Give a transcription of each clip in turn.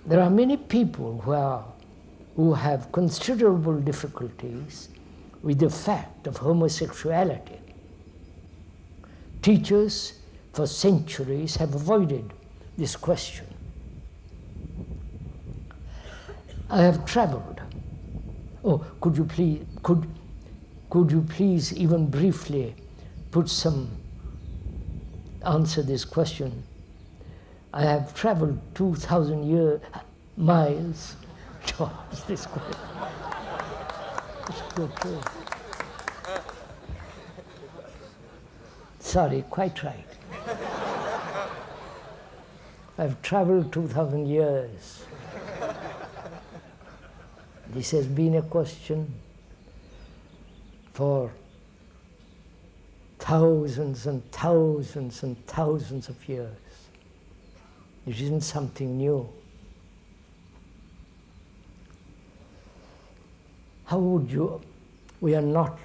There are many people who have considerable difficulties with the fact of homosexuality. Teachers for centuries have avoided this question. I have traveled. Oh, could you please even briefly answer this question? I have traveled 2,000 miles towards this question. It's good. Sorry, quite right. I've traveled 2,000 years. This has been a question for thousands and thousands and thousands of years. It isn't something new. We are not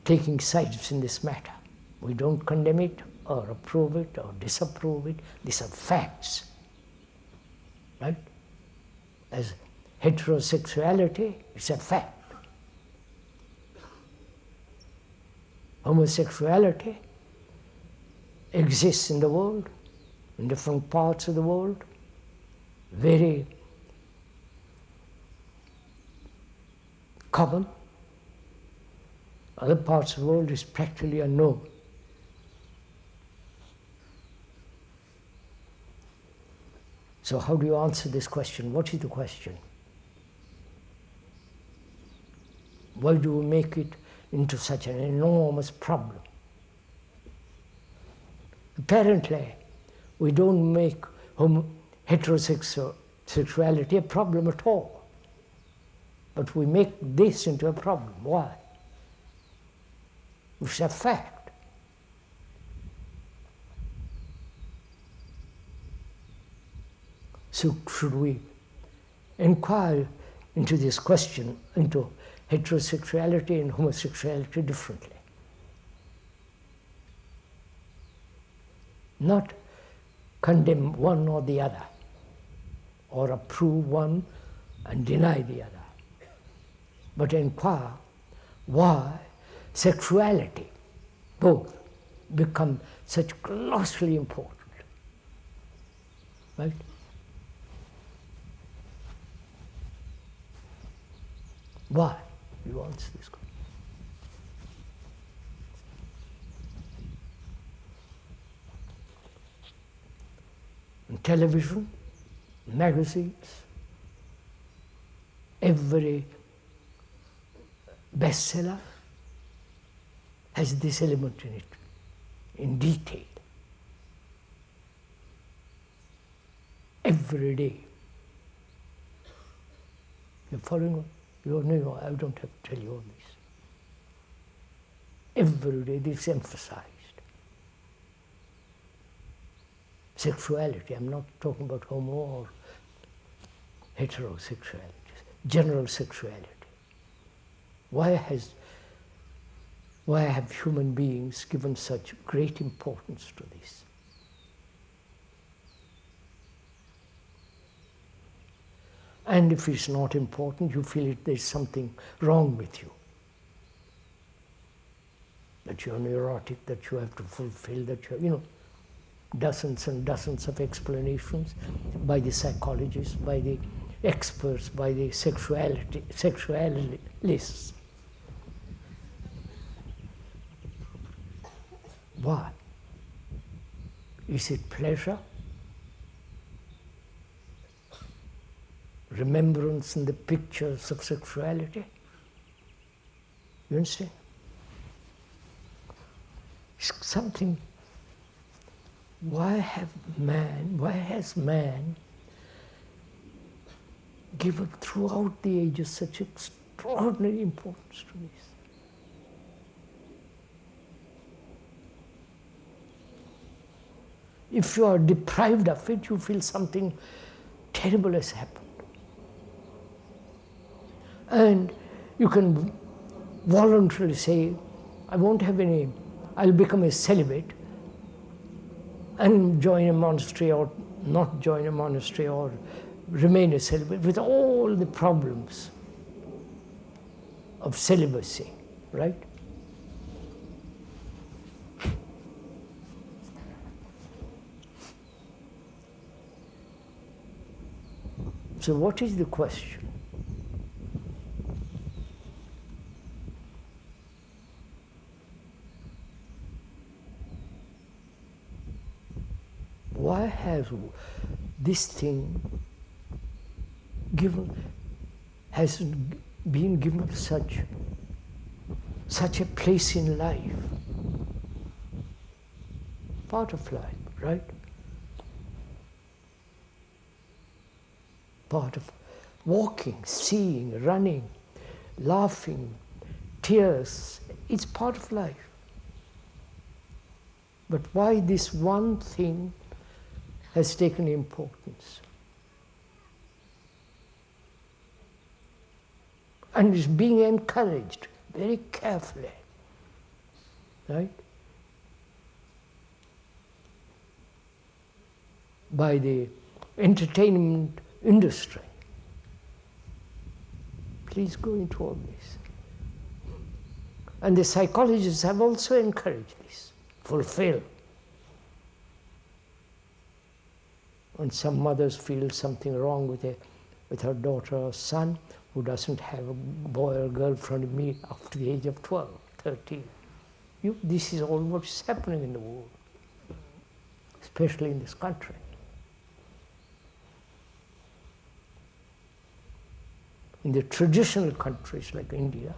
taking sides in this matter. We don't condemn it or approve it or disapprove it. These are facts, right? As heterosexuality, it's a fact. Homosexuality exists in the world, in different parts of the world, very common. Other parts of the world is practically unknown. So how do you answer this question? What is the question? Why do we make it into such an enormous problem? Apparently, we don't make heterosexuality a problem at all. But we make this into a problem. Why? It's a fact. So should we inquire into this question, into heterosexuality and homosexuality differently? Not condemn one or the other, or approve one and deny the other, but inquire why sexuality, both, become such colossally important, right? Why? You answer this question. In television, magazines, every bestseller has this element in it, in detail. Every day. You're following on? No, I don't have to tell you all this. Every day this is emphasized. Sexuality, I'm not talking about homo or heterosexuality, general sexuality. Why have human beings given such great importance to this? And if it's not important, you feel there's something wrong with you. That you're neurotic, that you have to fulfill, that you dozens and dozens of explanations by the psychologists, by the experts, by the sexualists. Why? Is it pleasure? Remembrance in the pictures of sexuality? You understand? It's something. Why has man given throughout the ages such extraordinary importance to this? If you are deprived of it, you feel something terrible has happened. And you can voluntarily say, I won't have any, I'll become a celibate and join a monastery or not join a monastery or remain a celibate with all the problems of celibacy, right? So what is the question? Why has this thing has been given such a place in life? Part of life, right? Part of walking, seeing, running, laughing, tears. It's part of life. But why this one thing has taken importance? And is being encouraged very carefully, right? By the entertainment industry. Please go into all this. And the psychologists have also encouraged this. Fulfill. When some mothers feel something wrong with her daughter or son who doesn't have a boy or girl from me after the age of 12, 13. This is all what is happening in the world, especially in this country. In the traditional countries like India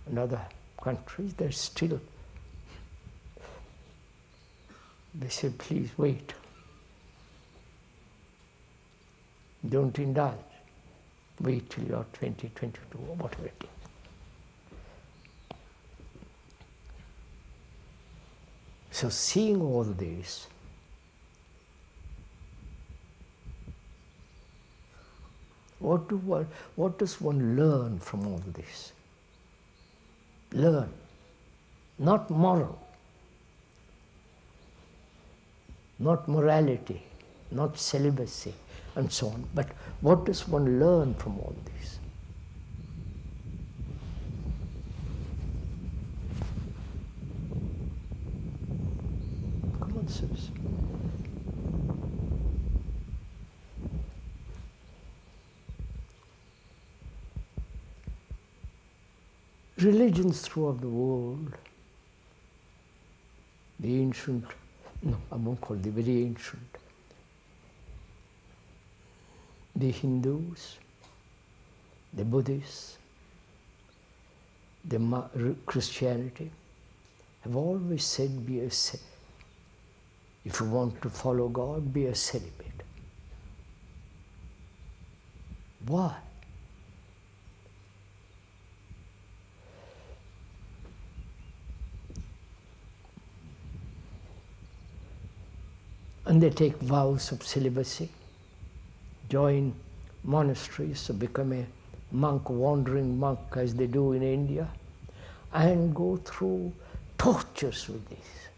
and other countries, there's still, they say, please wait. Don't indulge. Wait till you're 20, 22, or whatever it is. So seeing all this, what does one learn from all this? Learn, not moral, not morality, not celibacy, and so on. But what does one learn from all this? Come on, sirs. Religions throughout the world, the ancient, no, I won't call the very ancient, the Hindus, the Buddhists, the Christianity, have always said, if you want to follow God, be a celibate. Why? And they take vows of celibacy, join monasteries, or become a monk, wandering monk as they do in India, and go through tortures with this.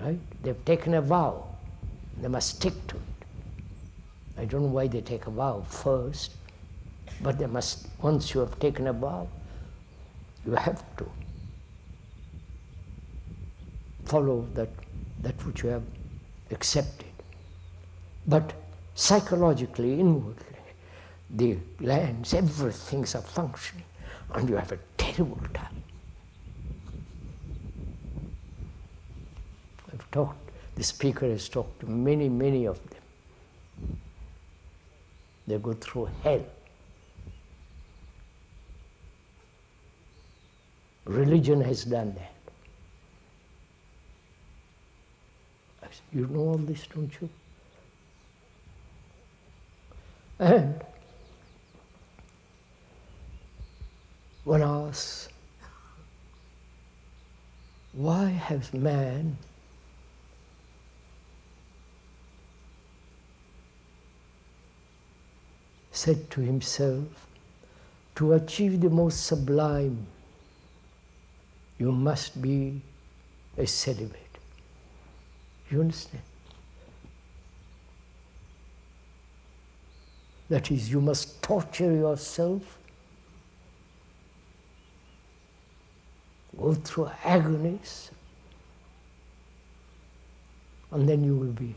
Right? They've taken a vow, they must stick to it. I don't know why they take a vow first, but they must, once you have taken a vow, you have to follow that which you have accepted. But psychologically, inwardly, the glands, everything's are functioning, and you have a terrible time. The speaker has talked to many, many of them. They go through hell. Religion has done that. You know all this, don't you? And one asks, why has man said to himself, to achieve the most sublime, you must be a celibate? You understand? That is, you must torture yourself, go through agonies, and then you will be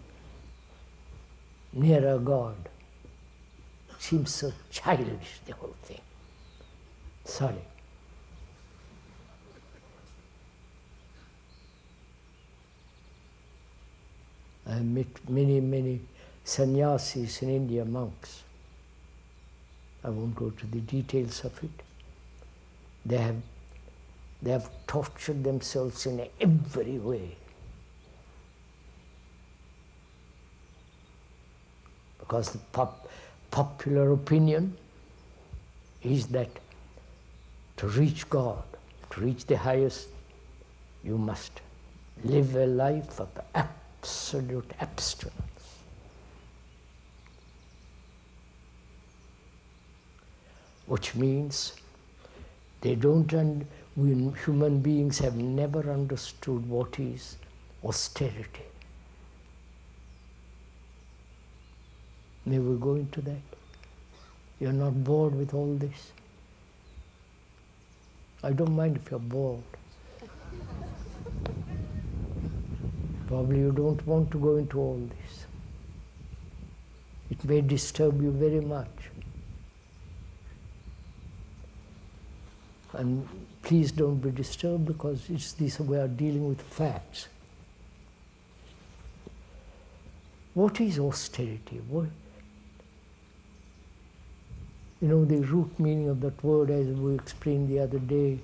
nearer God. Seems so childish, the whole thing. Sorry. I met many sannyasis in India, monks. I won't go to the details of it. They have tortured themselves in every way. Because the popular opinion is that to reach God, to reach the highest, you must live a life of absolute abstinence. Which means we human beings have never understood what is austerity. May we go into that? You're not bored with all this? I don't mind if you're bored. Probably you don't want to go into all this. It may disturb you very much. And please don't be disturbed, because we are dealing with facts. What is austerity? The root meaning of that word, as we explained the other day,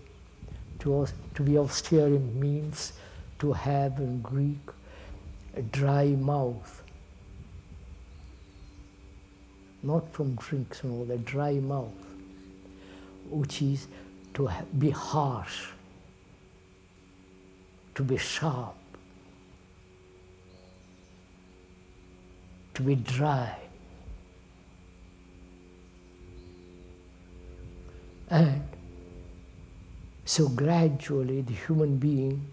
to be austere means to have, in Greek, a dry mouth. Not from drinks and all that, dry mouth, which is to be harsh, to be sharp, to be dry. And so gradually the human being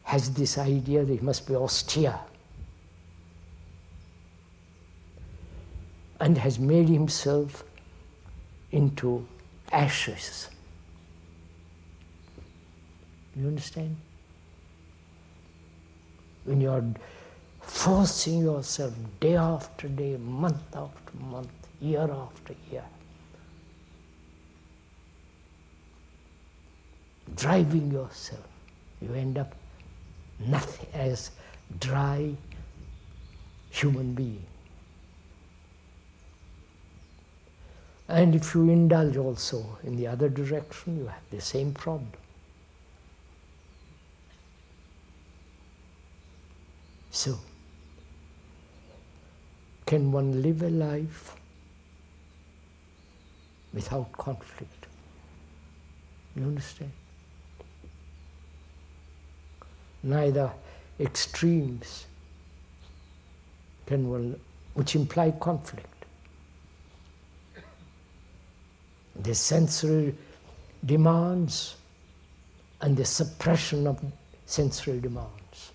has this idea that he must be austere, and has made himself into ashes. You understand? When you are forcing yourself day after day, month after month, year after year, driving yourself, you end up nothing as dry human being. And if you indulge also in the other direction, you have the same problem. So, can one live a life without conflict? You understand? Neither extremes can one, which imply conflict. The sensory demands and the suppression of sensory demands.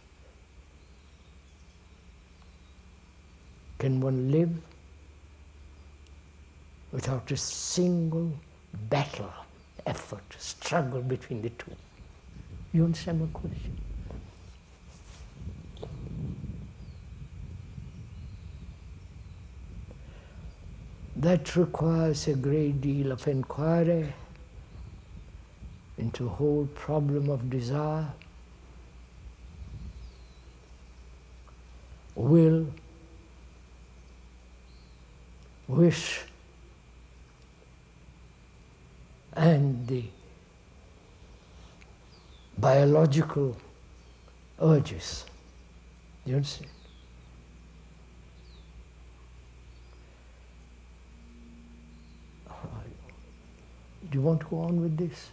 Can one live without a single battle, effort, struggle between the two? You understand my question? That requires a great deal of inquiry into the whole problem of desire, will, wish, and the biological urges. Do you understand? Do you want to go on with this?